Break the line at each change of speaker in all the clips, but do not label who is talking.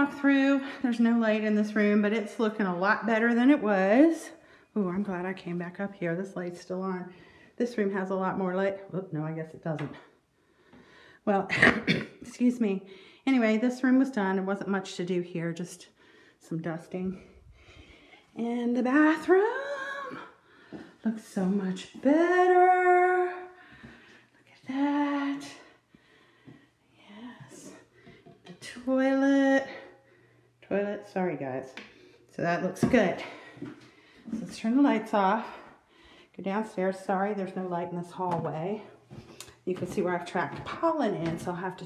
walk through. There's no light in this room, but it's looking a lot better than it was. Oh, I'm glad I came back up here. This light's still on. This room has a lot more light. Oh, no, I guess it doesn't. Well, excuse me. Anyway, this room was done. There wasn't much to do here, just some dusting. And the bathroom looks so much better. Look at that. Yes. The toilet, sorry guys. So that looks good. So let's turn the lights off. Go downstairs. Sorry, there's no light in this hallway. You can see where I've tracked pollen in, so I'll have to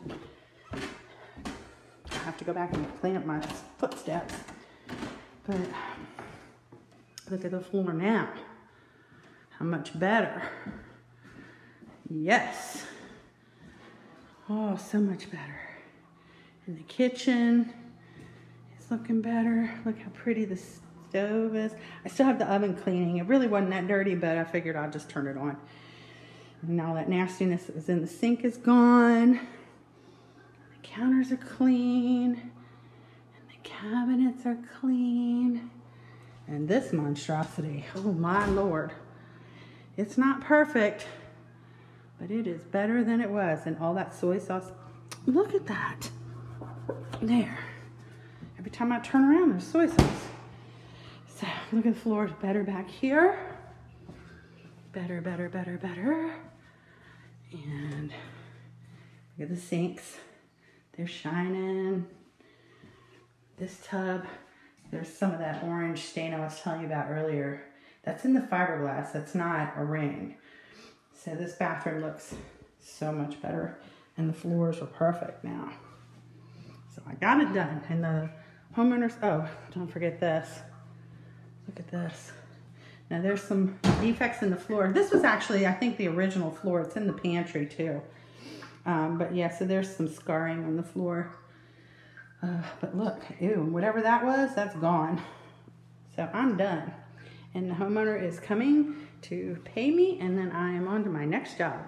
go back and clean up my footsteps. But look at the floor now. How much better. Yes. Oh, so much better. And the kitchen is looking better. Look how pretty the stove is. I still have the oven cleaning. It really wasn't that dirty, but I figured I'd just turn it on. And all that nastiness that was in the sink is gone. The counters are clean. And the cabinets are clean. And this monstrosity, oh my Lord. It's not perfect, but it is better than it was. And all that soy sauce, look at that. There. Every time I turn around, there's soy sauce. So look at the floor, it's better back here. Better, better, better, better. And look at the sinks. They're shining. This tub, there's some of that orange stain I was telling you about earlier. That's in the fiberglass. That's not a ring. So this bathroom looks so much better. And the floors are perfect now. So I got it done. And the homeowners, oh, don't forget this. Look at this. Now there's some defects in the floor. This was actually, I think, the original floor. It's in the pantry too. But yeah, so there's some scarring on the floor. But look, ew, whatever that was, that's gone. So I'm done. And the homeowner is coming to pay me, and then I am on to my next job.